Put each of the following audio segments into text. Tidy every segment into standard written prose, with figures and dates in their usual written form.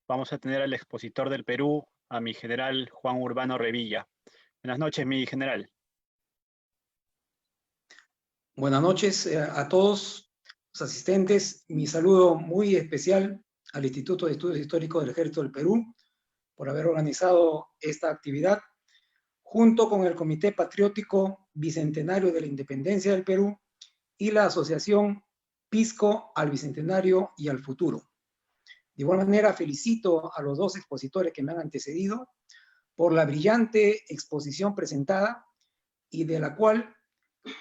vamos a tener al expositor del Perú, a mi general Juan Urbano Revilla. Buenas noches, mi general. Buenas noches a todos los asistentes. Mi saludo muy especial al Instituto de Estudios Históricos del Ejército del Perú por haber organizado esta actividad, junto con el Comité Patriótico Bicentenario de la Independencia del Perú y la Asociación Pisco al Bicentenario y al Futuro. De igual manera, felicito a los dos expositores que me han antecedido por la brillante exposición presentada y de la cual,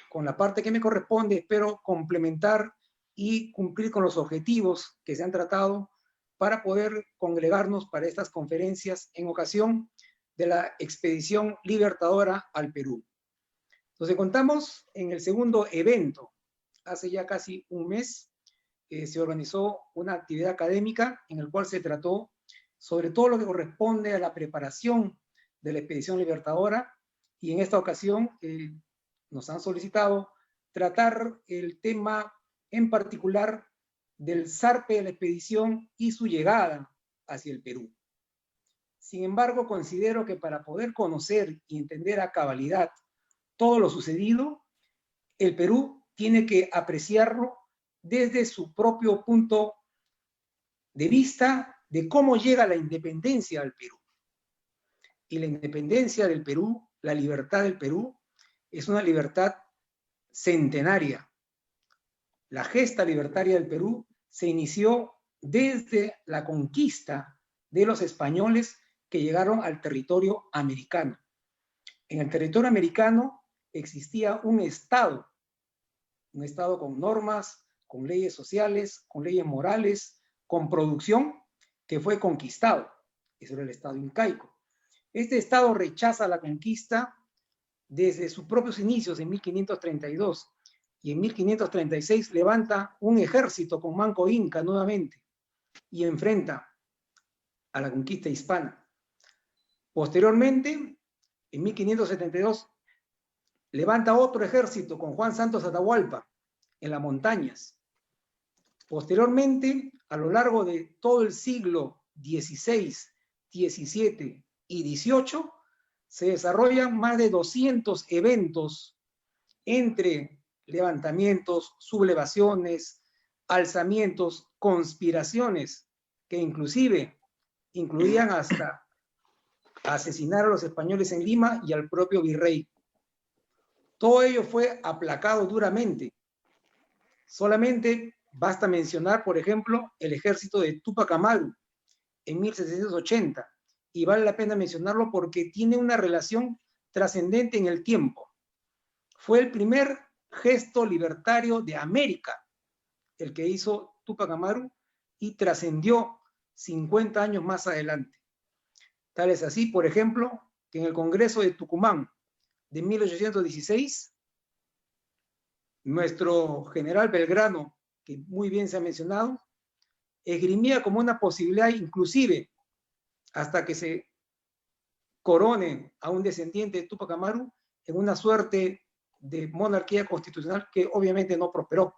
con la parte que me corresponde, espero complementar y cumplir con los objetivos que se han tratado para poder congregarnos para estas conferencias en ocasión de la Expedición Libertadora al Perú. Nos encontramos en el segundo evento. Hace ya casi un mes se organizó una actividad académica en el cual se trató sobre todo lo que corresponde a la preparación de la Expedición Libertadora, y en esta ocasión nos han solicitado tratar el tema en particular del zarpe de la expedición y su llegada hacia el Perú. Sin embargo, considero que para poder conocer y entender a cabalidad todo lo sucedido, el Perú tiene que apreciarlo desde su propio punto de vista de cómo llega la independencia al Perú. Y la independencia del Perú, la libertad del Perú, es una libertad centenaria. La gesta libertaria del Perú se inició desde la conquista de los españoles que llegaron al territorio americano. En el territorio americano existía un Estado con normas, con leyes sociales, con leyes morales, con producción, que fue conquistado. Eso era el Estado incaico. Este Estado rechaza la conquista desde sus propios inicios en 1532, y en 1536 levanta un ejército con Manco Inca nuevamente y enfrenta a la conquista hispana. Posteriormente, en 1572, levanta otro ejército con Juan Santos Atahualpa en las montañas. Posteriormente, a lo largo de todo el siglo XVI, XVII y XVIII, se desarrollan más de 200 eventos entre levantamientos, sublevaciones, alzamientos, conspiraciones, que inclusive incluían hasta asesinar a los españoles en Lima y al propio virrey. Todo ello fue aplacado duramente. Solamente basta mencionar, por ejemplo, el ejército de Túpac Amaru en 1780, y vale la pena mencionarlo porque tiene una relación trascendente en el tiempo. Fue el primer gesto libertario de América el que hizo Túpac Amaru y trascendió 50 años más adelante. Tal es así, por ejemplo, que en el Congreso de Tucumán de 1816, nuestro general Belgrano, que muy bien se ha mencionado, esgrimía como una posibilidad, inclusive hasta que se corone a un descendiente de Túpac Amaru, en una suerte de monarquía constitucional que obviamente no prosperó.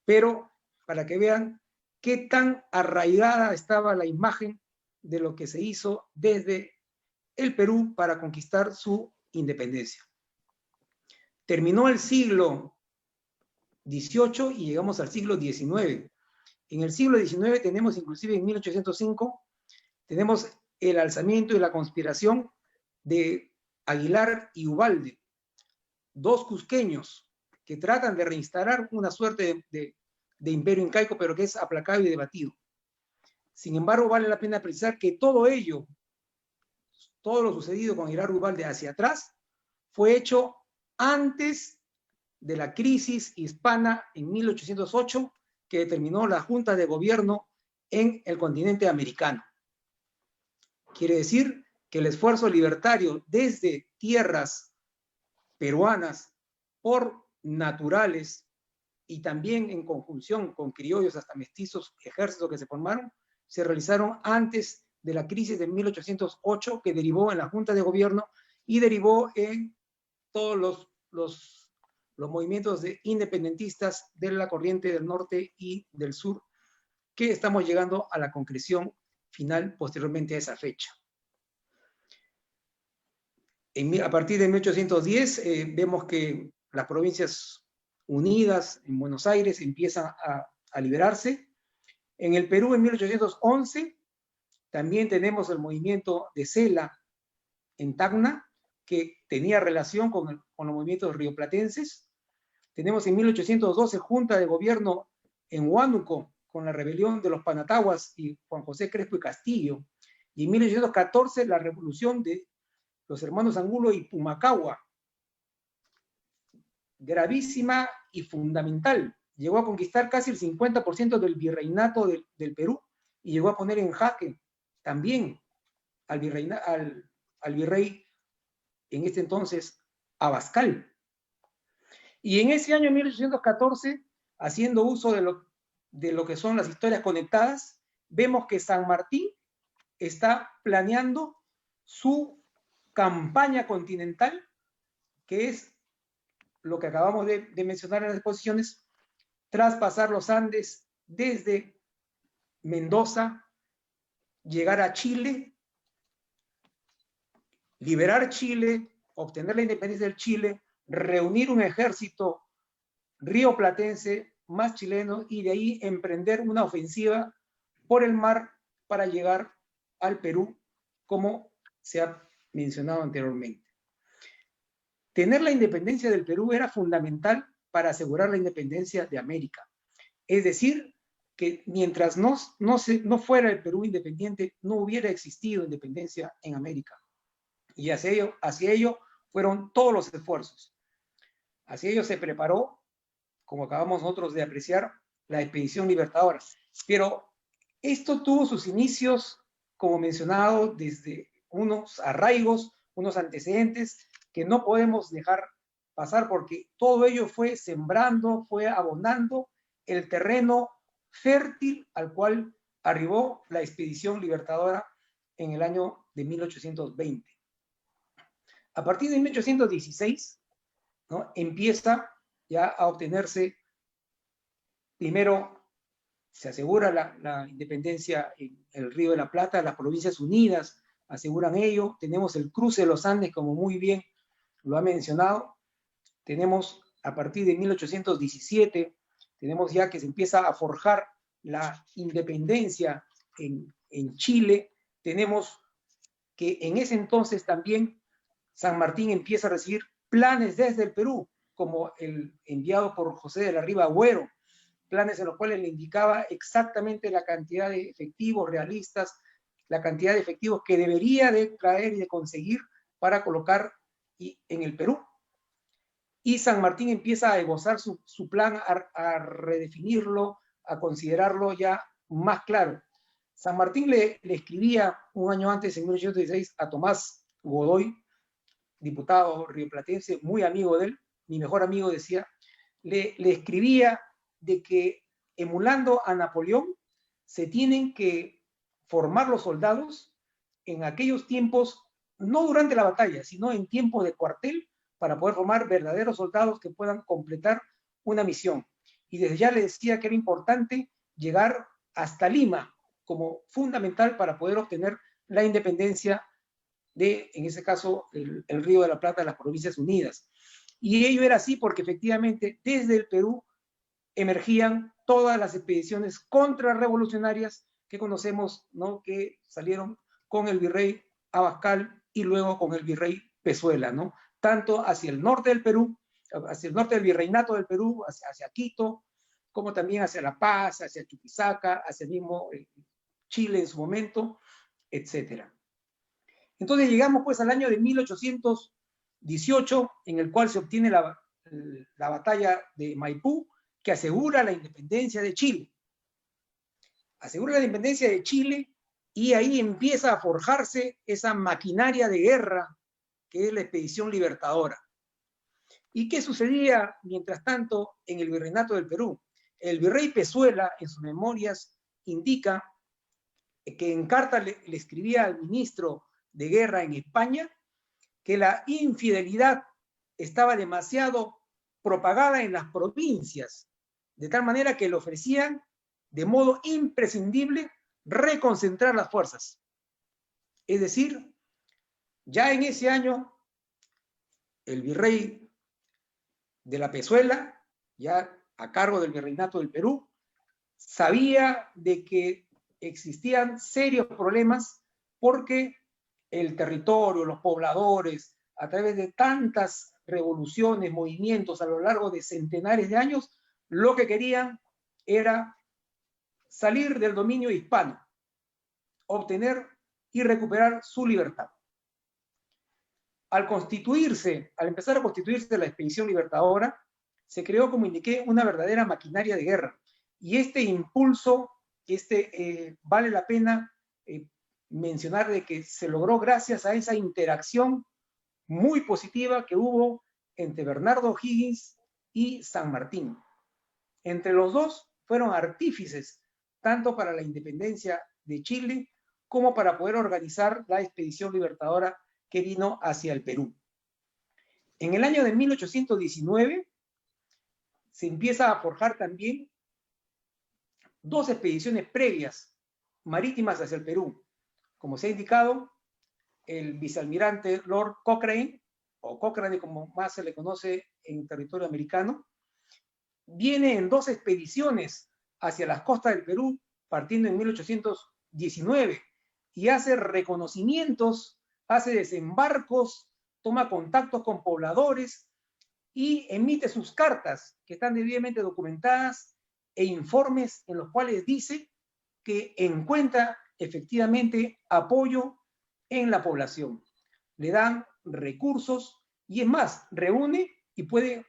Pero para que vean qué tan arraigada estaba la imagen de lo que se hizo desde el Perú para conquistar su independencia. Terminó el siglo XVIII y llegamos al siglo XIX. En el siglo XIX tenemos, inclusive en 1805, tenemos el alzamiento y la conspiración de Aguilar y Ubalde, dos cusqueños que tratan de reinstalar una suerte de imperio incaico, pero que es aplacado y debatido. Sin embargo, vale la pena precisar que todo ello, todo lo sucedido con Aguilar y Ubalde hacia atrás, fue hecho antes de la crisis hispana en 1808, que determinó la Junta de Gobierno en el continente americano. Quiere decir que el esfuerzo libertario desde tierras peruanas por naturales y también en conjunción con criollos hasta mestizos, ejércitos que se formaron, se realizaron antes de la crisis de 1808, que derivó en la Junta de Gobierno y derivó en todos los movimientos de independentistas de la corriente del norte y del sur, que estamos llegando a la concreción final posteriormente a esa fecha. A partir de 1810 vemos que las provincias unidas en Buenos Aires empiezan a liberarse. En el Perú en 1811 también tenemos el movimiento de Cela en Tacna, que tenía relación con los movimientos rioplatenses. Tenemos en 1812 Junta de Gobierno en Huánuco, con la rebelión de los Panataguas y Juan José Crespo y Castillo. Y en 1814 la revolución de los hermanos Angulo y Pumacahua, gravísima y fundamental. Llegó a conquistar casi el 50% del virreinato del Perú y llegó a poner en jaque también al virrey en este entonces Abascal. Y en ese año 1814, haciendo uso de lo que son las historias conectadas, vemos que San Martín está planeando su campaña continental, que es lo que acabamos de mencionar en las exposiciones, traspasar los Andes desde Mendoza, llegar a Chile, liberar Chile, obtener la independencia del Chile, reunir un ejército rioplatense más chileno y de ahí emprender una ofensiva por el mar para llegar al Perú, como se ha mencionado anteriormente. Tener la independencia del Perú era fundamental para asegurar la independencia de América. Es decir, que mientras no fuera el Perú independiente, no hubiera existido independencia en América. Y hacia ello fueron todos los esfuerzos. Hacia ello se preparó, como acabamos nosotros de apreciar, la expedición libertadora. Pero esto tuvo sus inicios, como mencionado, desde unos arraigos, unos antecedentes que no podemos dejar pasar porque todo ello fue sembrando, fue abonando el terreno fértil al cual arribó la expedición libertadora en el año de 1820. A partir de 1816, ¿no?, empieza ya a obtenerse, primero se asegura la independencia en el Río de la Plata, las Provincias Unidas aseguran ello, tenemos el cruce de los Andes, como muy bien lo ha mencionado, tenemos a partir de 1817, tenemos ya que se empieza a forjar la independencia en Chile, tenemos que en ese entonces también San Martín empieza a recibir planes desde el Perú, como el enviado por José de la Riva Agüero, planes en los cuales le indicaba exactamente la cantidad de efectivos realistas, la cantidad de efectivos que debería de traer y de conseguir para colocar en el Perú. Y San Martín empieza a esbozar su plan, a redefinirlo, a considerarlo ya más claro. San Martín le escribía un año antes, en 1816, a Tomás Godoy, diputado rioplatense, muy amigo de él, mi mejor amigo, decía, le escribía de que, emulando a Napoleón, se tienen que formar los soldados en aquellos tiempos, no durante la batalla, sino en tiempos de cuartel, para poder formar verdaderos soldados que puedan completar una misión. Y desde ya le decía que era importante llegar hasta Lima como fundamental para poder obtener la independencia de, en ese caso, el Río de la Plata, las Provincias Unidas. Y ello era así porque efectivamente desde el Perú emergían todas las expediciones contrarrevolucionarias que conocemos, ¿no?, que salieron con el virrey Abascal y luego con el virrey Pezuela, ¿no?, tanto hacia el norte del Perú, hacia el norte del virreinato del Perú, hacia Quito, como también hacia La Paz, hacia Chuquisaca, hacia el mismo Chile en su momento, etc. Entonces llegamos pues al año de 1818, en el cual se obtiene la batalla de Maipú, que asegura la independencia de Chile. Asegura la independencia de Chile y ahí empieza a forjarse esa maquinaria de guerra que es la expedición libertadora. ¿Y qué sucedía mientras tanto en el virreinato del Perú? El virrey Pezuela, en sus memorias, indica que en carta le escribía al ministro de guerra en España que la infidelidad estaba demasiado propagada en las provincias, de tal manera que le ofrecían de modo imprescindible reconcentrar las fuerzas. Es decir, ya en ese año, el virrey de la Pezuela, ya a cargo del virreinato del Perú, sabía de que existían serios problemas porque el territorio, los pobladores, a través de tantas revoluciones, movimientos a lo largo de centenares de años, lo que querían era salir del dominio hispano, obtener y recuperar su libertad. Al empezar a constituirse la expedición libertadora, se creó, como indiqué, una verdadera maquinaria de guerra. Y este impulso, vale la pena mencionar de que se logró gracias a esa interacción muy positiva que hubo entre Bernardo O'Higgins y San Martín. Entre los dos fueron artífices, tanto para la independencia de Chile como para poder organizar la expedición libertadora que vino hacia el Perú. En el año de 1819 se empieza a forjar también dos expediciones previas marítimas hacia el Perú. Como se ha indicado, el vicealmirante Lord Cochrane, o Cochrane como más se le conoce en territorio americano, viene en dos expediciones hacia las costas del Perú, partiendo en 1819, y hace reconocimientos, hace desembarcos, toma contactos con pobladores y emite sus cartas, que están debidamente documentadas, e informes en los cuales dice que encuentra efectivamente apoyo en la población. Le dan recursos y es más, reúne y puede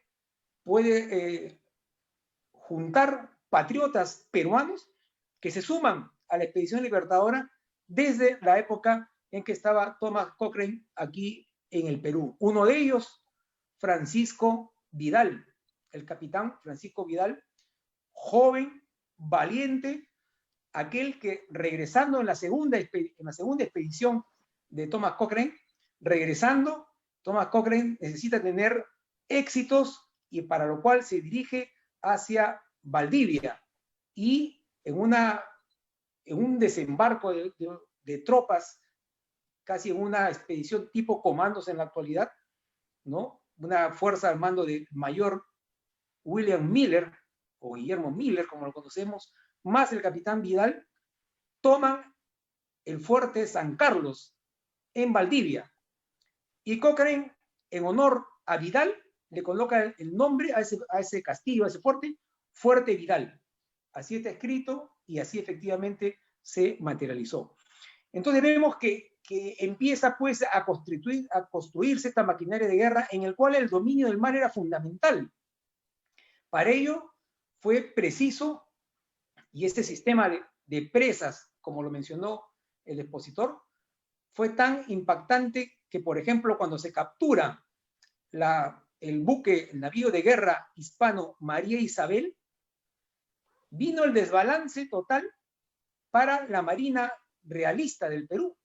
juntar patriotas peruanos que se suman a la expedición libertadora desde la época en que estaba Thomas Cochrane aquí en el Perú. Uno de ellos, Francisco Vidal, el capitán Francisco Vidal, joven, valiente, aquel que regresando en la segunda expedición de Thomas Cochrane, Thomas Cochrane necesita tener éxitos y para lo cual se dirige hacia Valdivia y en un desembarco de tropas, casi en una expedición tipo comandos en la actualidad, ¿no? Una fuerza al mando del mayor William Miller, o Guillermo Miller, como lo conocemos, más el capitán Vidal, toman el fuerte San Carlos en Valdivia. Y Cochrane, en honor a Vidal, le coloca el nombre a ese castillo, a ese fuerte, Fuerte Vidal. Así está escrito y así efectivamente se materializó. Entonces vemos que empieza pues a construirse esta maquinaria de guerra en el cual el dominio del mar era fundamental. Para ello fue preciso, y este sistema de presas, como lo mencionó el expositor, fue tan impactante que, por ejemplo, cuando se captura el navío de guerra hispano María Isabel, vino el desbalance total para la Marina realista del Perú.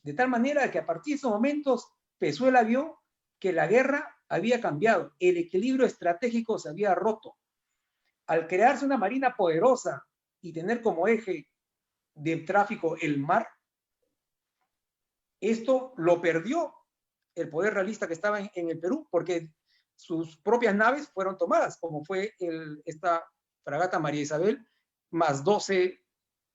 De tal manera que a partir de esos momentos Pezuela vio que la guerra había cambiado, el equilibrio estratégico se había roto. Al crearse una marina poderosa y tener como eje de tráfico el mar, esto lo perdió el poder realista que estaba en el Perú, porque sus propias naves fueron tomadas, como fue esta fragata María Isabel, más 12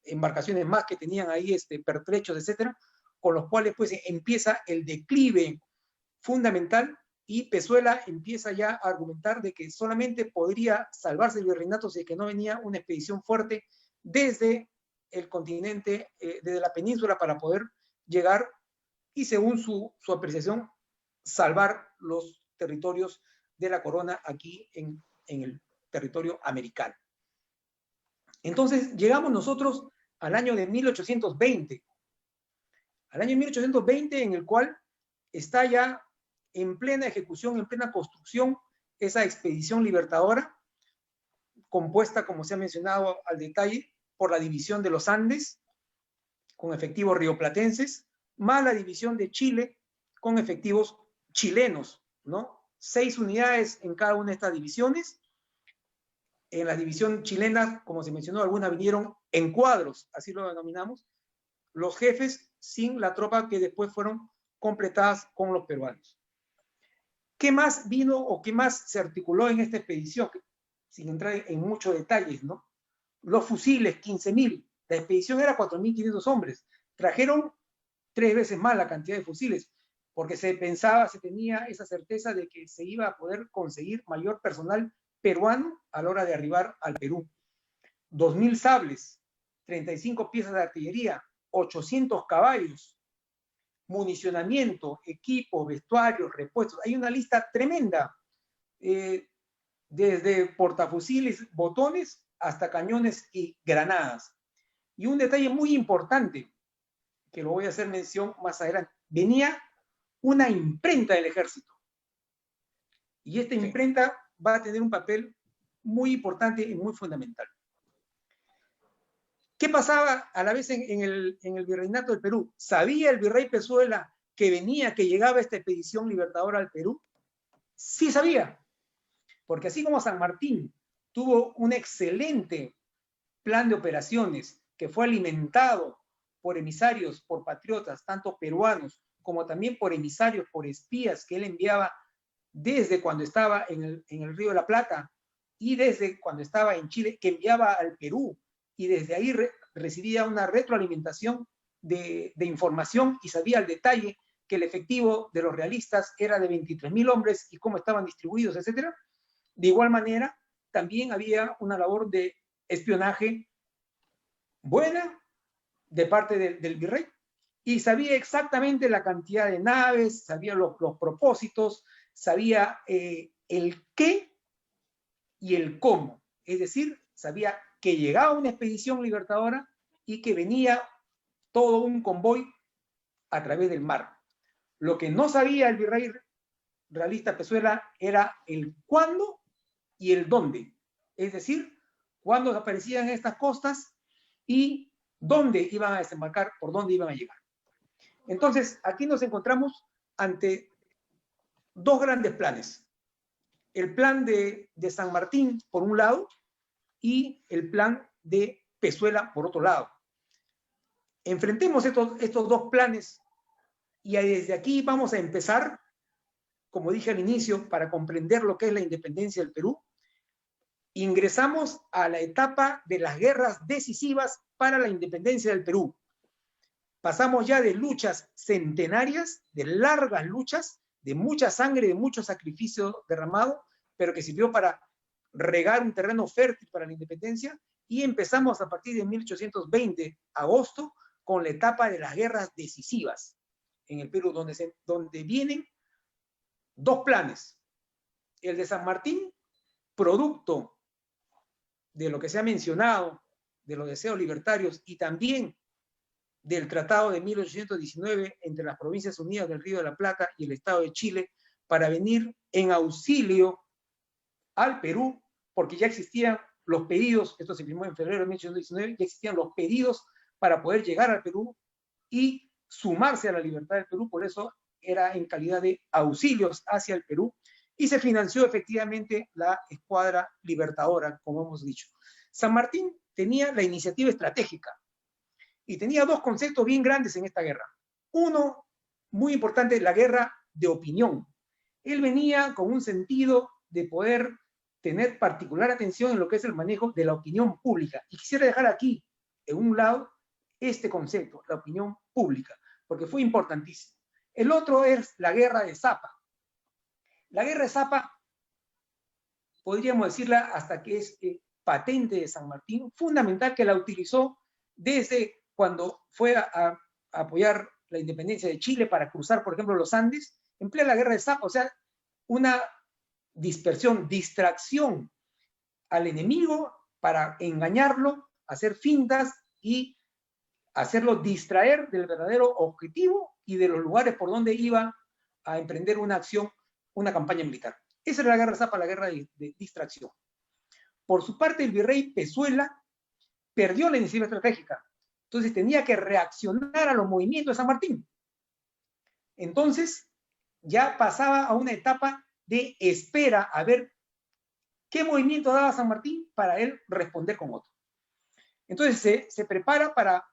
embarcaciones más que tenían ahí pertrechos, etcétera, con los cuales pues empieza el declive fundamental y Pezuela empieza ya a argumentar de que solamente podría salvarse el virreinato si es que no venía una expedición fuerte desde el continente, desde la península, para poder llegar y, según su apreciación, salvar los territorios de la corona aquí en el territorio americano. Entonces llegamos nosotros al año de 1820, en el cual está ya en plena ejecución, en plena construcción, esa expedición libertadora, compuesta, como se ha mencionado al detalle, por la división de los Andes, con efectivos rioplatenses, más la división de Chile, con efectivos chilenos, ¿no? 6 unidades en cada una de estas divisiones, En la división chilena, como se mencionó, algunas vinieron en cuadros, así lo denominamos, los jefes sin la tropa que después fueron completadas con los peruanos. ¿Qué más vino o qué más se articuló en esta expedición? Sin entrar en muchos detalles, ¿no? Los fusiles, 15.000. La expedición era 4.500 hombres. Trajeron 3 veces más la cantidad de fusiles, porque se pensaba, se tenía esa certeza de que se iba a poder conseguir mayor personal peruano a la hora de arribar al Perú. 2.000 sables, 35 piezas de artillería, 800 caballos, municionamiento, equipo, vestuarios, repuestos. Hay una lista tremenda, desde portafusiles, botones, hasta cañones y granadas. Y un detalle muy importante, que lo voy a hacer mención más adelante, venía una imprenta del ejército. Y esta imprenta va a tener un papel muy importante y muy fundamental. ¿Qué pasaba a la vez en el virreinato del Perú? ¿Sabía el virrey Pezuela que venía, que llegaba esta expedición libertadora al Perú? Sí sabía, porque así como San Martín tuvo un excelente plan de operaciones que fue alimentado por emisarios, por patriotas, tanto peruanos como también por emisarios, por espías que él enviaba desde cuando estaba en el Río de la Plata y desde cuando estaba en Chile, que enviaba al Perú, y desde ahí recibía una retroalimentación de información y sabía al detalle que el efectivo de los realistas era de 23.000 hombres y cómo estaban distribuidos, etc. De igual manera, también había una labor de espionaje buena de parte del virrey, y sabía exactamente la cantidad de naves, sabía los propósitos, sabía el qué y el cómo. Es decir, sabía que llegaba una expedición libertadora y que venía todo un convoy a través del mar. Lo que no sabía el virrey realista Pezuela era el cuándo y el dónde. Es decir, cuándo aparecían estas costas y dónde iban a desembarcar, por dónde iban a llegar. Entonces, aquí nos encontramos ante dos grandes planes. El plan de San Martín, por un lado, y el plan de Pezuela, por otro lado. Enfrentemos estos dos planes y desde aquí vamos a empezar, como dije al inicio, para comprender lo que es la independencia del Perú. Ingresamos a la etapa de las guerras decisivas para la independencia del Perú. Pasamos ya de luchas centenarias, de largas luchas, de mucha sangre, de mucho sacrificio derramado, pero que sirvió para regar un terreno fértil para la independencia, y empezamos a partir de 1820, agosto, con la etapa de las guerras decisivas en el Perú, donde vienen dos planes. El de San Martín, producto de lo que se ha mencionado, de los deseos libertarios y también del Tratado de 1819 entre las Provincias Unidas del Río de la Plata y el Estado de Chile, para venir en auxilio al Perú, porque ya existían los pedidos, esto se firmó en febrero de 1819, ya existían los pedidos para poder llegar al Perú y sumarse a la libertad del Perú. Por eso era en calidad de auxilios hacia el Perú, y se financió efectivamente la escuadra libertadora, como hemos dicho. San Martín tenía la iniciativa estratégica y tenía dos conceptos bien grandes en esta guerra. Uno, muy importante, la guerra de opinión. Él venía con un sentido de poder tener particular atención en lo que es el manejo de la opinión pública. Y quisiera dejar aquí, en un lado, este concepto, la opinión pública, porque fue importantísimo. El otro es la guerra de Zapa. La guerra de Zapa, podríamos decirla hasta que es patente de San Martín, fundamental, que la utilizó desde cuando fue a apoyar la independencia de Chile para cruzar, por ejemplo, los Andes. Emplea la guerra de Zapa, o sea, una dispersión, distracción al enemigo para engañarlo, hacer fintas y hacerlo distraer del verdadero objetivo y de los lugares por donde iba a emprender una acción, una campaña militar. Esa era la guerra de Zapa, la guerra de distracción. Por su parte, el virrey Pezuela perdió la iniciativa estratégica, entonces tenía que reaccionar a los movimientos de San Martín. Entonces ya pasaba a una etapa de espera a ver ¿qué movimiento daba San Martín para él responder con otro? Entonces se prepara para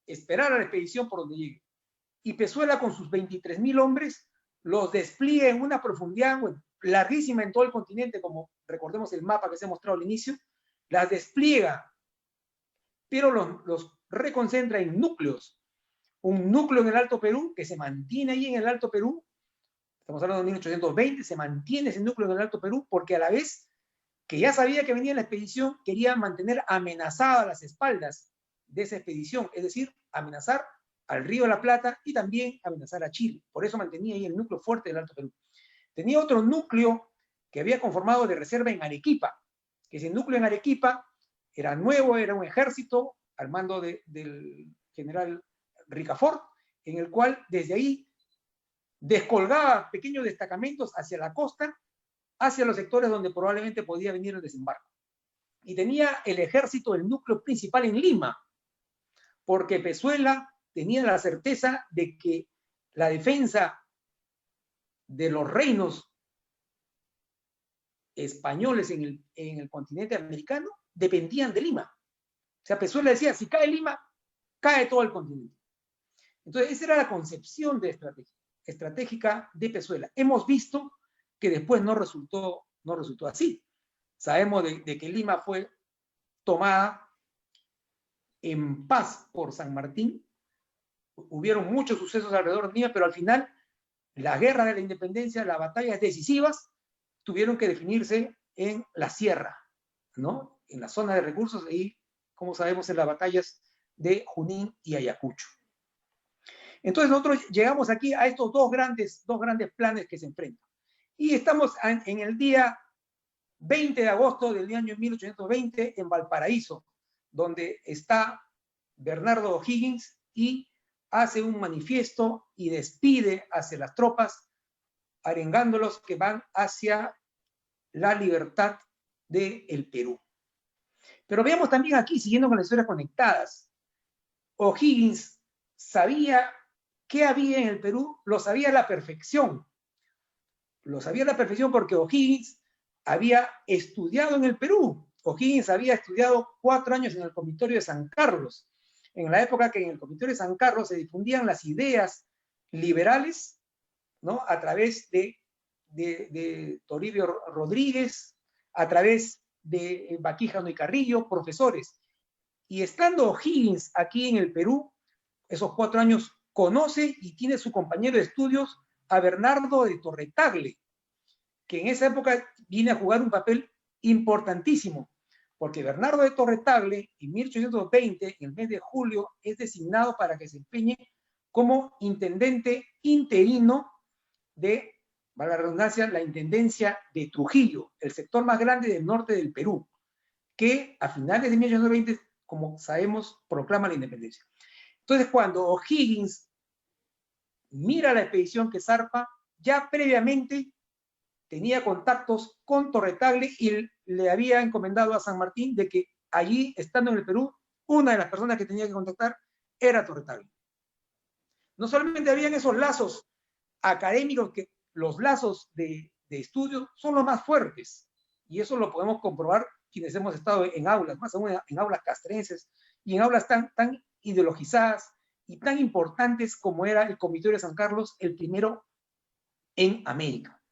esperar a la expedición por donde llegue. Y Pezuela con sus 23.000 hombres los despliega en una profundidad larguísima en todo el continente, como recordemos el mapa que se ha mostrado al inicio, las despliega, pero los reconcentra en núcleos. Un núcleo en el Alto Perú, que se mantiene ahí en el Alto Perú, estamos hablando de 1820, se mantiene ese núcleo en el Alto Perú, porque a la vez que ya sabía que venía la expedición, quería mantener amenazadas las espaldas de esa expedición, es decir, amenazar al Río de la Plata y también amenazar a Chile. Por eso mantenía ahí el núcleo fuerte del Alto Perú. Tenía otro núcleo que había conformado de reserva en Arequipa, que ese núcleo en Arequipa era nuevo, era un ejército al mando del general Ricafort, en el cual desde ahí descolgaba pequeños destacamentos hacia la costa, hacia los sectores donde probablemente podía venir el desembarco. Y tenía el ejército, el núcleo principal en Lima, porque Pezuela tenía la certeza de que la defensa de los reinos españoles en el continente americano dependían de Lima. O sea, Pezuela decía, si cae Lima, cae todo el continente. Entonces, esa era la concepción de estratégica de Pezuela. Hemos visto que después no resultó así. Sabemos de que Lima fue tomada en paz por San Martín. Hubieron muchos sucesos alrededor de Lima, pero al final la guerra de la independencia, las batallas decisivas, tuvieron que definirse en la sierra, ¿no? En la zona de recursos, ahí, como sabemos, en las batallas de Junín y Ayacucho. Entonces nosotros llegamos aquí a estos dos grandes planes que se enfrentan. Y estamos en el día 20 de agosto del año 1820 en Valparaíso, donde está Bernardo O'Higgins y hace un manifiesto y despide hacia las tropas, arengándolos que van hacia la libertad del Perú. Pero veamos también aquí, siguiendo con las historias conectadas, O'Higgins sabía qué había en el Perú, lo sabía a la perfección. Lo sabía a la perfección porque O'Higgins había estudiado en el Perú. O'Higgins había estudiado 4 años en el Comitorio de San Carlos, en la época que en el Comitorio de San Carlos se difundían las ideas liberales, ¿no? A través de Toribio Rodríguez, a través de Baquíjano y Carrillo, profesores. Y estando O'Higgins aquí en el Perú, esos 4 años, conoce y tiene su compañero de estudios a Bernardo de Torretagle, que en esa época viene a jugar un papel importantísimo, porque Bernardo de Torretagle en 1820, en el mes de julio, es designado para que se empeñe como intendente interino de, valga la redundancia, la intendencia de Trujillo, el sector más grande del norte del Perú, que a finales de 1820, como sabemos, proclama la independencia. Entonces, cuando O'Higgins mira la expedición que zarpa, ya previamente tenía contactos con Torretagle y le había encomendado a San Martín de que allí, estando en el Perú, una de las personas que tenía que contactar era Torretagle. No solamente habían esos lazos académicos, que los lazos de estudio son los más fuertes, y eso lo podemos comprobar quienes hemos estado en aulas, más aún en aulas castrenses, y en aulas tan ideologizadas y tan importantes como era el Comitorio de San Carlos, el primero en América.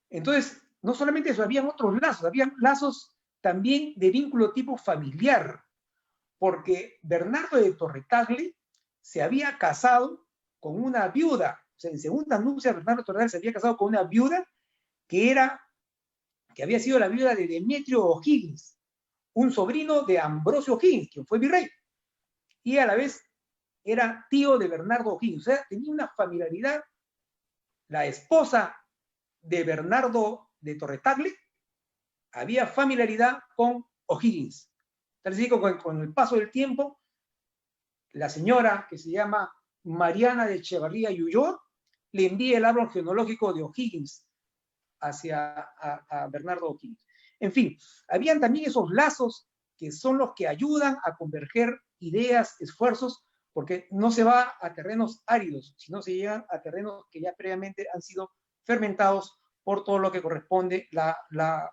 Entonces, no solamente eso, habían otros lazos, habían lazos también de vínculo tipo familiar, porque Bernardo de Torretagle se había casado con una viuda, o sea, en segunda nupcia Bernardo de Torretagle se había casado con una viuda que había sido la viuda de Demetrio O'Higgins, un sobrino de Ambrosio O'Higgins, quien fue virrey, y a la vez era tío de Bernardo O'Higgins, o sea, tenía una familiaridad. La esposa de Bernardo de Torretagle había familiaridad con O'Higgins. Es decir, con el paso del tiempo, la señora, que se llama Mariana de Echevarría y Ulloa, le envía el árbol genealógico de O'Higgins a Bernardo O'Higgins. En fin, habían también esos lazos que son los que ayudan a converger ideas, esfuerzos, porque no se va a terrenos áridos, sino se llegan a terrenos que ya previamente han sido fermentados por todo lo que corresponde la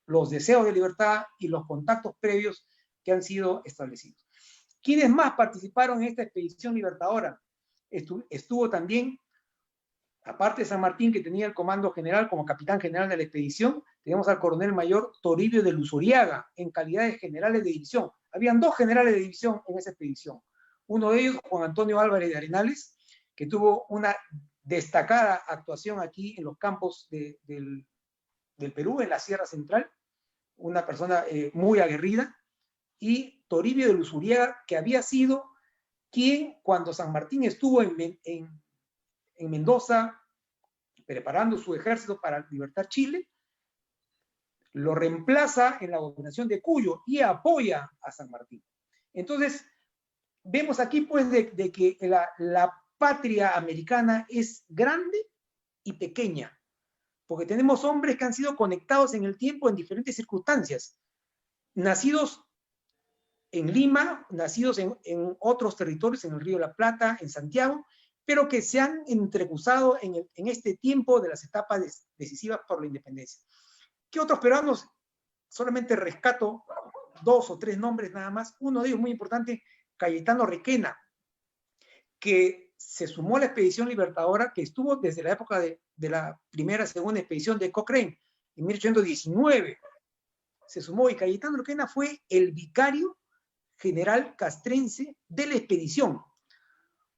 los deseos de libertad y los contactos previos que han sido establecidos. ¿Quiénes más participaron en esta expedición libertadora? Estuvo también, aparte de San Martín, que tenía el comando general como capitán general de la expedición, tenemos al coronel mayor Toribio de Luzuriaga, en calidad de generales de división. Habían 2 generales de división en esa expedición. Uno de ellos, Juan Antonio Álvarez de Arenales, que tuvo una destacada actuación aquí en los campos del Perú, en la Sierra Central, una persona muy aguerrida, y Toribio de Luzuriaga, que había sido quien, cuando San Martín estuvo en Mendoza, preparando su ejército para libertar Chile, lo reemplaza en la gobernación de Cuyo y apoya a San Martín. Entonces, vemos aquí pues de que la patria americana es grande y pequeña, porque tenemos hombres que han sido conectados en el tiempo en diferentes circunstancias, nacidos en Lima, nacidos en otros territorios, en el Río de la Plata, en Santiago, pero que se han entrecruzado en este tiempo de las etapas decisivas por la independencia. ¿Qué otros peruanos? Solamente rescato 2 o 3 nombres nada más. Uno de ellos muy importante, Cayetano Requena, que se sumó a la expedición libertadora, que estuvo desde la época de la primera, segunda expedición de Cochrane, en 1819. Se sumó, y Cayetano Requena fue el vicario general castrense de la expedición.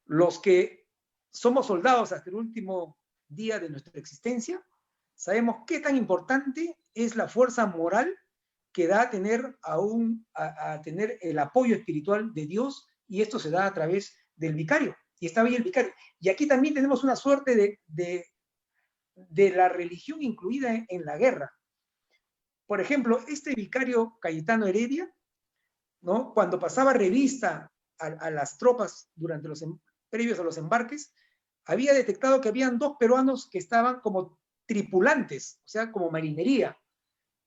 Los que somos soldados hasta el último día de nuestra existencia, sabemos qué tan importante es la fuerza moral que da a tener, a tener el apoyo espiritual de Dios, y esto se da a través del vicario, y estaba ahí el vicario. Y aquí también tenemos una suerte de la religión incluida en la guerra. Por ejemplo, este vicario Cayetano Heredia, ¿no?, cuando pasaba revista a las tropas durante previos a los embarques, había detectado que habían 2 peruanos que estaban como tripulantes, o sea, como marinería,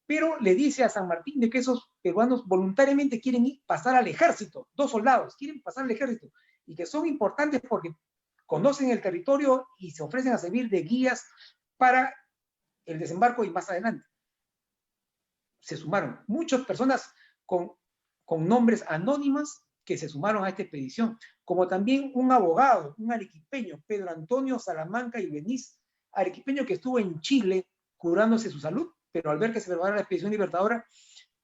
pero le dice a San Martín de que esos peruanos voluntariamente quieren pasar al ejército, 2 soldados quieren pasar al ejército, y que son importantes porque conocen el territorio y se ofrecen a servir de guías para el desembarco y más adelante. Se sumaron muchas personas con nombres anónimas que se sumaron a esta expedición, como también un abogado, un arequipeño, Pedro Antonio Salamanca y Beniz, arequipeño que estuvo en Chile curándose su salud, pero al ver que se preparaba la expedición libertadora,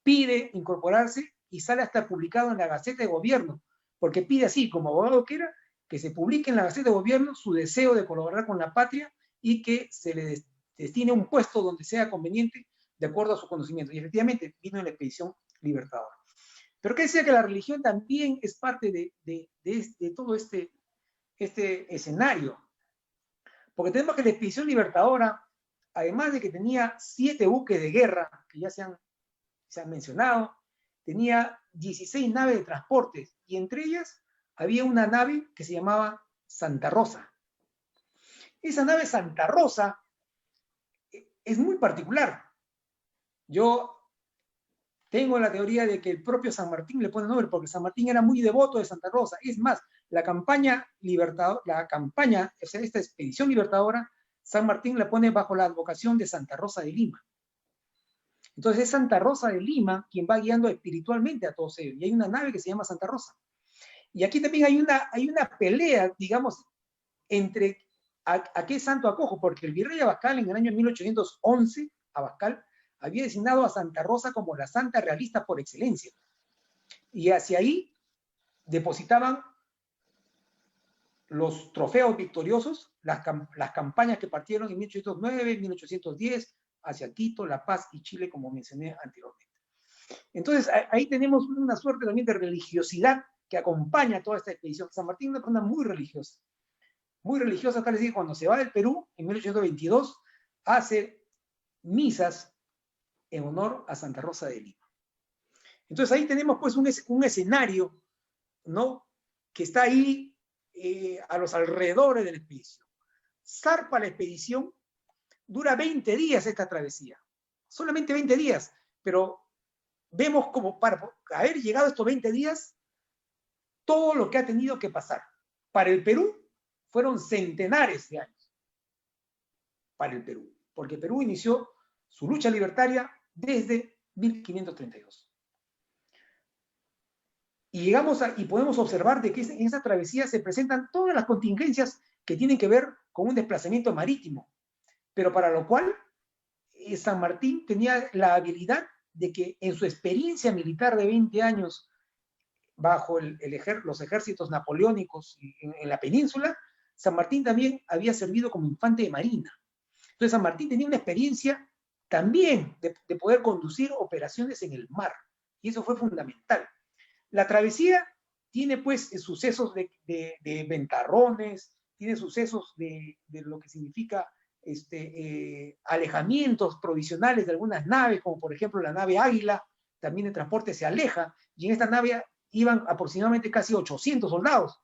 pide incorporarse y sale hasta publicado en la Gaceta de Gobierno, porque pide así, como abogado que era, que se publique en la Gaceta de Gobierno su deseo de colaborar con la patria y que se le destine un puesto donde sea conveniente de acuerdo a su conocimiento. Y efectivamente vino en la expedición libertadora. Pero que decía que la religión también es parte de todo este escenario. Porque tenemos que la expedición libertadora, además de que tenía 7 buques de guerra, que ya se han mencionado, tenía 16 naves de transporte, y entre ellas había una nave que se llamaba Santa Rosa. Esa nave Santa Rosa es muy particular. Yo tengo la teoría de que el propio San Martín le pone nombre, porque San Martín era muy devoto de Santa Rosa. Es más, la campaña, o sea, esta expedición libertadora, San Martín la pone bajo la advocación de Santa Rosa de Lima. Entonces es Santa Rosa de Lima quien va guiando espiritualmente a todos ellos. Y hay una nave que se llama Santa Rosa. Y aquí también hay una pelea, digamos, entre a qué santo acojo, porque el virrey Abascal en el año 1811, Abascal, había designado a Santa Rosa como la santa realista por excelencia. Y hacia ahí depositaban los trofeos victoriosos, las campañas que partieron en 1809, 1810, hacia Quito, La Paz y Chile, como mencioné anteriormente. Entonces, ahí tenemos una suerte también de religiosidad que acompaña toda esta expedición. San Martín es una persona muy religiosa, acá les digo, cuando se va del Perú, en 1822, hace misas en honor a Santa Rosa de Lima. Entonces ahí tenemos pues un escenario, ¿no?, que está ahí a los alrededores de la expedición. Zarpa la expedición, dura 20 días esta travesía, solamente 20 días, pero vemos como para haber llegado a estos 20 días, todo lo que ha tenido que pasar. Para el Perú fueron centenares de años, para el Perú, porque Perú inició su lucha libertaria desde 1532. Y llegamos y podemos observar de que en esa travesía se presentan todas las contingencias que tienen que ver con un desplazamiento marítimo, pero para lo cual San Martín tenía la habilidad de que en su experiencia militar de 20 años bajo los ejércitos napoleónicos en la península, San Martín también había servido como infante de marina. Entonces San Martín tenía una experiencia también de poder conducir operaciones en el mar, y eso fue fundamental. La travesía tiene pues sucesos de ventarrones, tiene sucesos de lo que significa alejamientos provisionales de algunas naves, como por ejemplo la nave Águila, también el transporte se aleja, y en esta nave iban aproximadamente casi 800 soldados.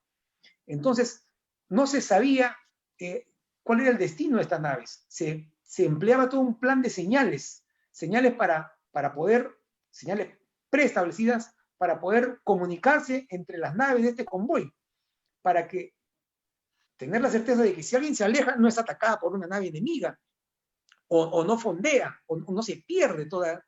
Entonces, no se sabía cuál era el destino de estas naves. Se empleaba todo un plan de señales señales preestablecidas para poder comunicarse entre las naves de este convoy, para que tener la certeza de que si alguien se aleja, no es atacada por una nave enemiga, o no fondea, o no se pierde toda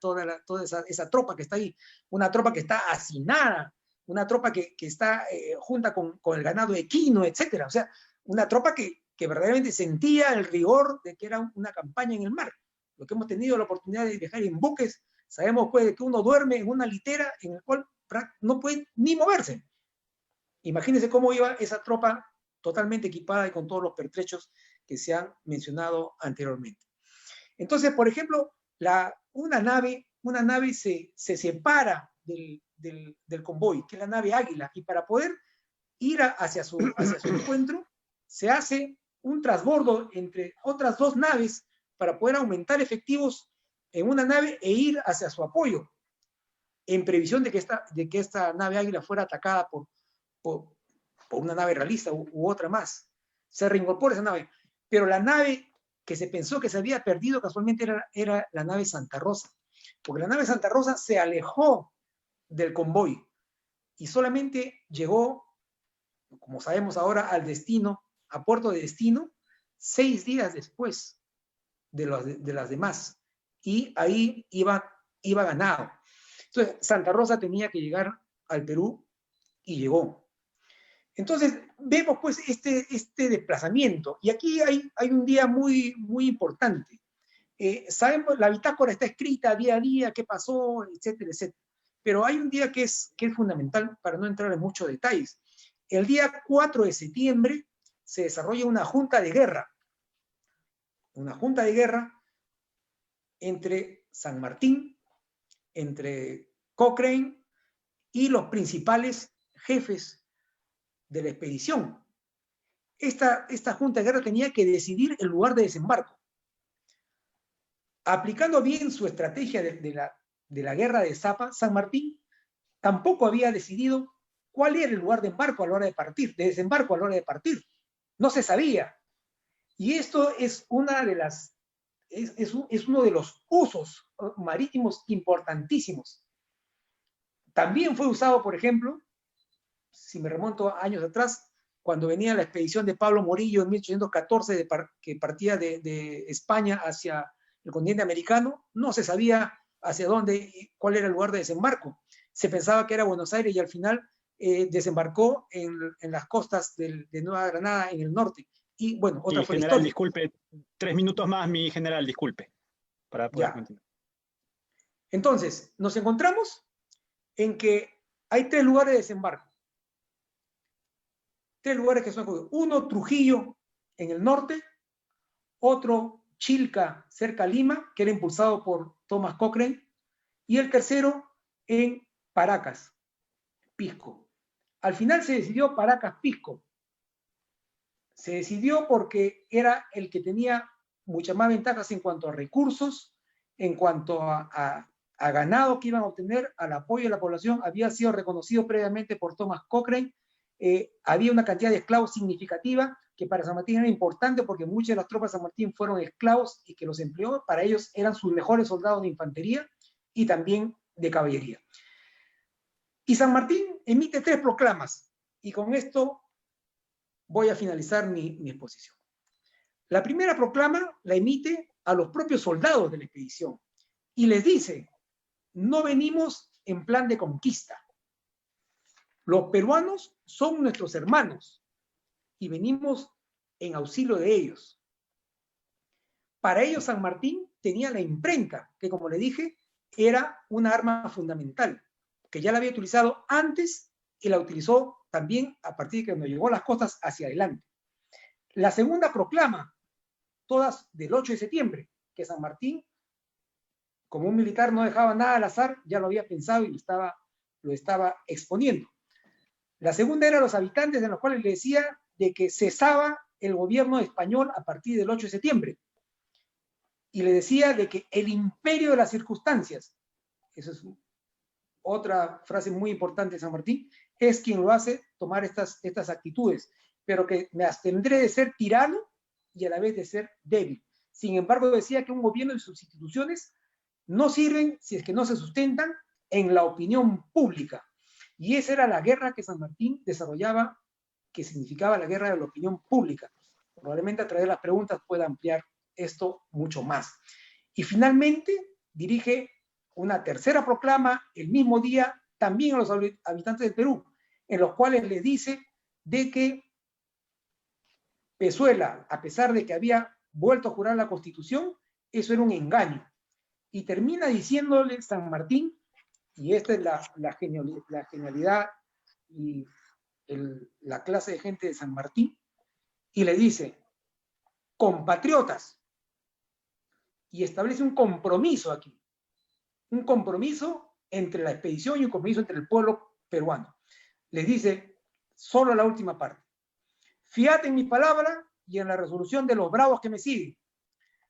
esa tropa que está ahí, una tropa que está hacinada, una tropa que está junta con el ganado equino, etc. O sea, una tropa que verdaderamente sentía el rigor de que era una campaña en el mar. Lo que hemos tenido la oportunidad de viajar en buques, sabemos pues de que uno duerme en una litera en la cual no puede ni moverse. Imagínense cómo iba esa tropa totalmente equipada y con todos los pertrechos que se han mencionado anteriormente. Entonces, por ejemplo, una nave se separa del convoy, que es la nave Águila, y para poder ir hacia su encuentro, se hace un transbordo entre otras dos naves para poder aumentar efectivos en una nave e ir hacia su apoyo, en previsión de que esta nave Águila fuera atacada por una nave realista u otra más. Se reincorpora esa nave, pero la nave que se pensó que se había perdido casualmente era la nave Santa Rosa, porque la nave Santa Rosa se alejó del convoy y solamente llegó, como sabemos ahora, al destino, a puerto de destino, 6 días después de las demás, y ahí iba ganado. Entonces Santa Rosa tenía que llegar al Perú y llegó. Entonces vemos pues este desplazamiento, y aquí hay un día muy, muy importante. Sabemos, la bitácora está escrita día a día, qué pasó, etcétera, etcétera. Pero hay un día que es fundamental para no entrar en muchos detalles. El día 4 de septiembre se desarrolla una junta de guerra. Una junta de guerra entre San Martín, entre Cochrane y los principales jefes de la expedición. Esta junta de guerra tenía que decidir el lugar de desembarco. Aplicando bien su estrategia de la guerra de Zapa, San Martín tampoco había decidido cuál era el lugar de embarco a la hora de partir, de desembarco a la hora de partir. No se sabía. Y esto es uno de los usos marítimos importantísimos. También fue usado, por ejemplo, si me remonto a años atrás, cuando venía la expedición de Pablo Morillo en 1814, que partía de España hacia el continente americano, no se sabía hacia dónde, cuál era el lugar de desembarco. Se pensaba que era Buenos Aires y al final desembarcó en las costas de Nueva Granada, en el norte. Y bueno, otra fue la general, historia. Disculpe, 3 minutos más, mi general, disculpe, para poder continuar. Entonces, nos encontramos en que hay 3 lugares de desembarco. 3 lugares que son: uno, Trujillo, en el norte; otro, Chilca, cerca a Lima, que era impulsado por Thomas Cochrane; y el tercero, en Paracas, Pisco. Al final se decidió Paracas-Pisco. Se decidió porque era el que tenía muchas más ventajas en cuanto a recursos, en cuanto a ganado que iban a obtener, al apoyo de la población. Había sido reconocido previamente por Thomas Cochrane. Había una cantidad de esclavos significativa que para San Martín era importante, porque muchas de las tropas de San Martín fueron esclavos y que los empleó. Para ellos eran sus mejores soldados de infantería y también de caballería. Y San Martín emite 3 proclamas, y con esto voy a finalizar mi exposición. La primera proclama la emite a los propios soldados de la expedición, y les dice, no venimos en plan de conquista. Los peruanos son nuestros hermanos y venimos en auxilio de ellos. Para ellos San Martín tenía la imprenta, que como le dije, era una arma fundamental, que ya la había utilizado antes y la utilizó también a partir de que cuando llegó a las costas hacia adelante. La segunda proclama, todas del 8 de septiembre, que San Martín, como un militar no dejaba nada al azar, ya lo había pensado y lo estaba exponiendo. La segunda era los habitantes, en los cuales le decía de que cesaba el gobierno español a partir del 8 de septiembre. Y le decía de que el imperio de las circunstancias, eso es otra frase muy importante de San Martín, es quien lo hace tomar estas actitudes, pero que me abstendré de ser tirano y a la vez de ser débil. Sin embargo, decía que un gobierno y sus instituciones no sirven si es que no se sustentan en la opinión pública. Y esa era la guerra que San Martín desarrollaba, que significaba la guerra de la opinión pública. Probablemente a través de las preguntas pueda ampliar esto mucho más. Y finalmente dirige una tercera proclama el mismo día también a los habitantes del Perú, en los cuales les dice de que Pezuela, a pesar de que había vuelto a jurar la Constitución, eso era un engaño. Y termina diciéndole San Martín, y esta es la genialidad y la clase de gente de San Martín, y le dice, compatriotas, y establece un compromiso aquí, un compromiso entre la expedición y un compromiso entre el pueblo peruano. Les dice, solo la última parte, fiad en mi palabra y en la resolución de los bravos que me siguen,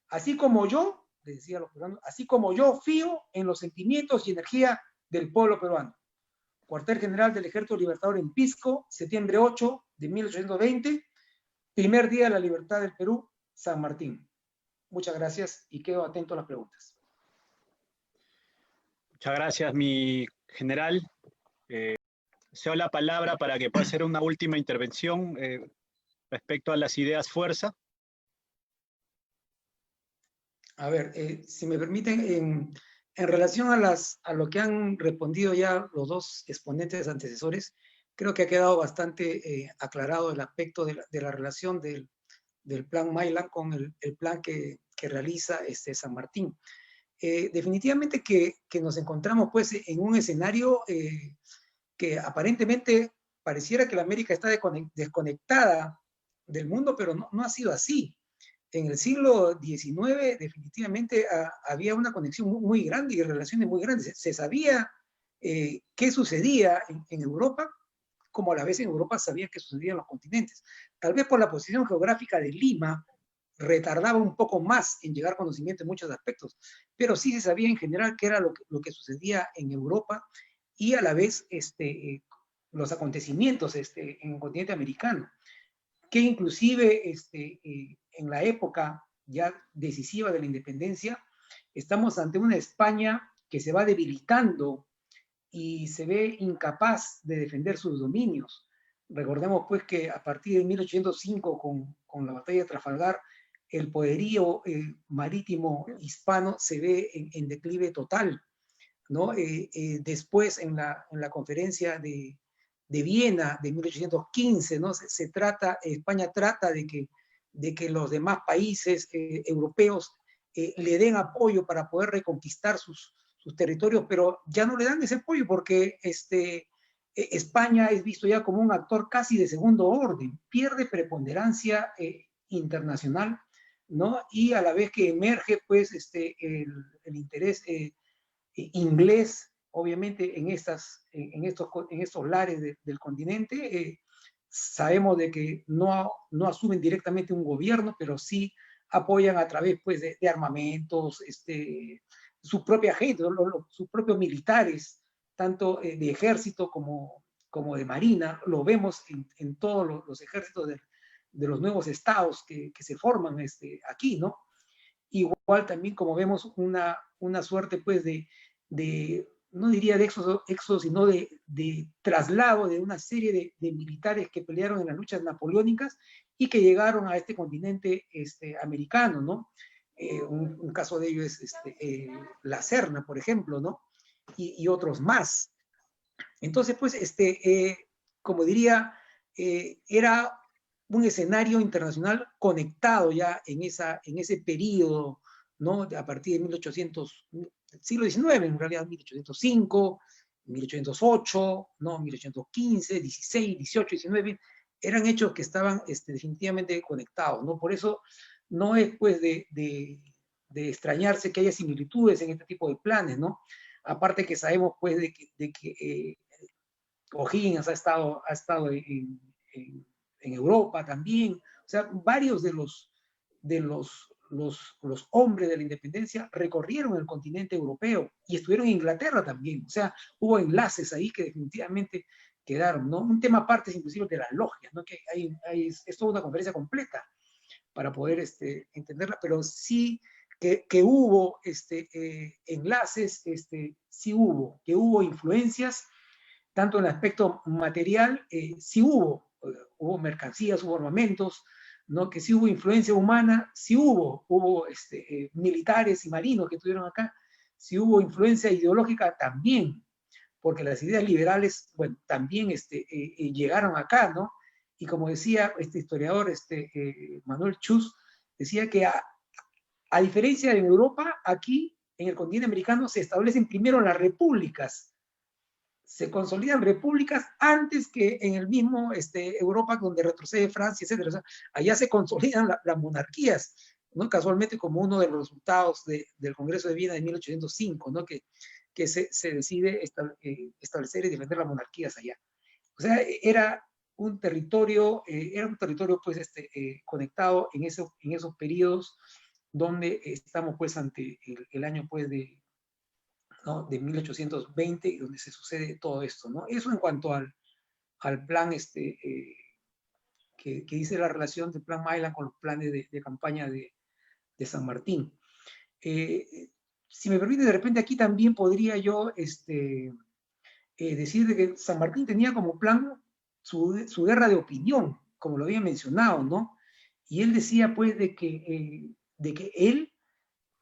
así como yo, les decía a los peruanos, así como yo fío en los sentimientos y energía del pueblo peruano. Cuartel General del Ejército Libertador en Pisco, septiembre 8 de 1820, primer día de la libertad del Perú, San Martín. Muchas gracias y quedo atento a las preguntas. Muchas gracias, mi general. Cedo la palabra para que pueda hacer una última intervención respecto a las ideas fuerza. A ver, si me permiten, en relación a lo que han respondido ya los dos exponentes antecesores, creo que ha quedado bastante aclarado el aspecto de la relación del plan Maylan con el plan que realiza San Martín. Definitivamente que nos encontramos pues en un escenario que aparentemente pareciera que la América está desconectada del mundo, pero no ha sido así. En el siglo XIX definitivamente había una conexión muy grande y relaciones muy grandes. Se sabía qué sucedía en Europa, como a la vez en Europa sabía qué sucedía en los continentes. Tal vez por la posición geográfica de Lima retardaba un poco más en llegar conocimiento en muchos aspectos, pero sí se sabía en general qué era lo que sucedía en Europa y a la vez los acontecimientos en el continente americano, que inclusive en la época ya decisiva de la independencia, estamos ante una España que se va debilitando y se ve incapaz de defender sus dominios. Recordemos pues que a partir de 1805, con la batalla de Trafalgar, el poderío marítimo hispano se ve en declive total, ¿no? Después en la conferencia de Viena de 1815, ¿no? España trata de que los demás países europeos le den apoyo para poder reconquistar sus territorios, pero ya no le dan ese apoyo porque España es visto ya como un actor casi de segundo orden, pierde preponderancia internacional, ¿no? Y a la vez que emerge pues el interés inglés, obviamente en estos lares del continente, sabemos de que no asumen directamente un gobierno, pero sí apoyan a través pues de armamentos, su propia gente, sus propios militares, tanto de ejército como de marina. Lo vemos en todos los ejércitos de los nuevos estados que se forman aquí, ¿no? Igual también como vemos una suerte pues no diría de éxodo, sino de traslado de una serie de militares que pelearon en las luchas napoleónicas y que llegaron a este continente americano, ¿no? Un caso de ello es la Serna, por ejemplo, ¿no? Y otros más. Entonces, pues, como diría, era un escenario internacional conectado ya en ese periodo, ¿no? A partir de 1800, siglo XIX, en realidad 1805, 1808, ¿no? 1815, 16, 18, 19, eran hechos que estaban definitivamente conectados, ¿no? Por eso no es, pues, de extrañarse que haya similitudes en este tipo de planes, ¿no? Aparte que sabemos, pues, de que O'Higgins ha estado en Europa también. O sea, varios de los hombres de la independencia recorrieron el continente europeo y estuvieron en Inglaterra también. O sea, hubo enlaces ahí que definitivamente quedaron, ¿no? Un tema aparte es inclusive de las logias, ¿no? Que es toda una conferencia completa para poder entenderla, pero sí que hubo enlaces, sí que hubo influencias, tanto en el aspecto material, sí hubo mercancías, hubo armamentos, ¿no? Que sí hubo influencia humana, sí hubo militares y marinos que estuvieron acá, sí hubo influencia ideológica también, porque las ideas liberales, bueno, también llegaron acá, ¿no? Y como decía este historiador, Manuel Chus, decía que a diferencia de Europa, aquí en el continente americano se establecen primero las repúblicas, se consolidan repúblicas antes que en el mismo Europa donde retrocede Francia, etc. O sea, allá se consolidan las monarquías, ¿no? Casualmente como uno de los resultados del Congreso de Viena de 1805, ¿no? Que se decide establecer y defender las monarquías allá. O sea, era un territorio pues, conectado en esos periodos donde estamos pues ante el año pues ¿no? de 1820 y donde se sucede todo esto, ¿no? Eso en cuanto al plan que dice la relación del plan Maylan con los planes de campaña de San Martín. Si me permite, de repente aquí también podría yo decir de que San Martín tenía como plan su guerra de opinión, como lo había mencionado, ¿no? Y él decía pues de que él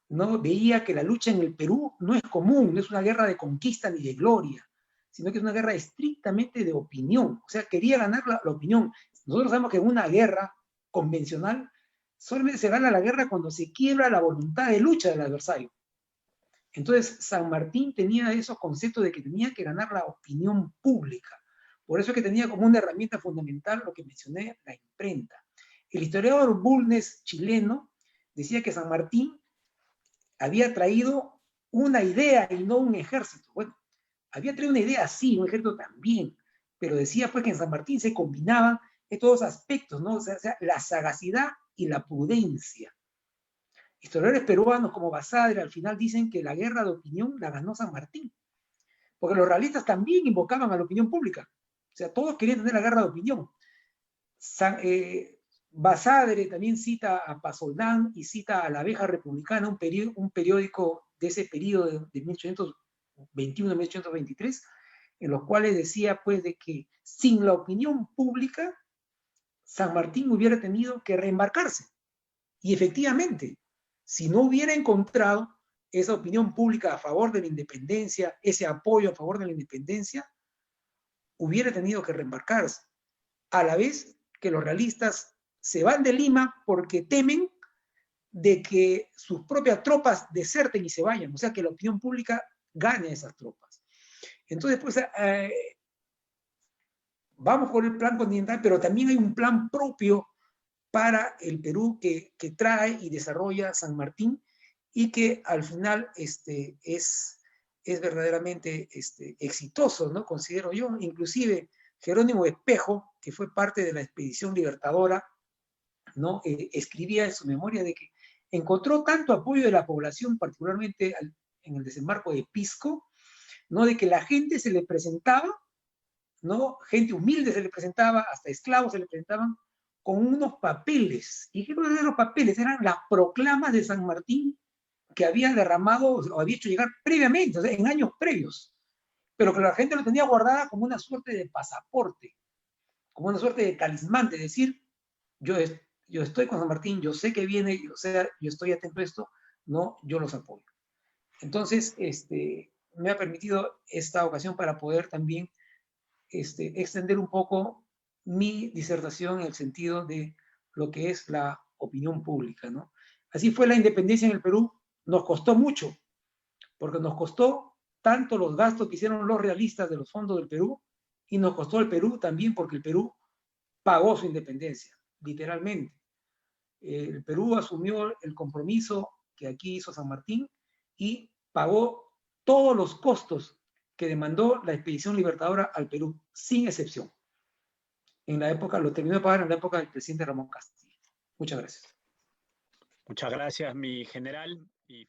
no veía que la lucha en el Perú no es común, no es una guerra de conquista ni de gloria, sino que es una guerra estrictamente de opinión. O sea, quería ganar la opinión. Nosotros sabemos que en una guerra convencional solamente se gana la guerra cuando se quiebra la voluntad de lucha del adversario. Entonces, San Martín tenía esos conceptos de que tenía que ganar la opinión pública. Por eso es que tenía como una herramienta fundamental lo que mencioné, la imprenta. El historiador Bulnes, chileno, decía que San Martín había traído una idea y no un ejército. Bueno, había traído una idea, sí, un ejército también, pero decía pues que en San Martín se combinaban estos dos aspectos, ¿no? O sea, la sagacidad y la prudencia. Historiadores peruanos como Basadre al final dicen que la guerra de opinión la ganó San Martín, porque los realistas también invocaban a la opinión pública. O sea, todos querían tener la guerra de opinión. Basadre también cita a Pasoldán y cita a La Abeja Republicana, un periódico de ese periodo de 1821-1823, en los cuales decía pues de que sin la opinión pública San Martín hubiera tenido que reembarcarse. Y efectivamente, si no hubiera encontrado esa opinión pública a favor de la independencia, ese apoyo a favor de la independencia, hubiera tenido que reembarcarse. A la vez que los realistas se van de Lima porque temen de que sus propias tropas deserten y se vayan, o sea, que la opinión pública gane a esas tropas. Entonces, pues, vamos con el plan continental, pero también hay un plan propio para el Perú que trae y desarrolla San Martín y que al final es verdaderamente exitoso, ¿no? Considero yo. Inclusive Jerónimo Espejo, que fue parte de la expedición libertadora, ¿no? Escribía en su memoria de que encontró tanto apoyo de la población, particularmente en el desembarco de Pisco, ¿no? De que la gente se le presentaba, ¿no? Gente humilde se le presentaba, hasta esclavos se le presentaban con unos papeles. ¿Y qué eran los papeles? Eran las proclamas de San Martín que había derramado o había hecho llegar previamente, o sea, en años previos, pero que la gente lo tenía guardada como una suerte de pasaporte, como una suerte de talismán, de decir, yo yo estoy con San Martín, yo sé que viene, o sea, yo estoy atento a esto, no, yo los apoyo. Entonces, me ha permitido esta ocasión para poder también extender un poco mi disertación en el sentido de lo que es la opinión pública, ¿no? Así fue la independencia en el Perú, nos costó mucho, porque nos costó tanto los gastos que hicieron los realistas de los fondos del Perú, y nos costó el Perú también porque el Perú pagó su independencia, literalmente. El Perú asumió el compromiso que aquí hizo San Martín y pagó todos los costos que demandó la expedición libertadora al Perú, sin excepción. En la época, lo terminó de pagar en la época del presidente Ramón Castilla. Muchas gracias. Muchas gracias, mi general. Y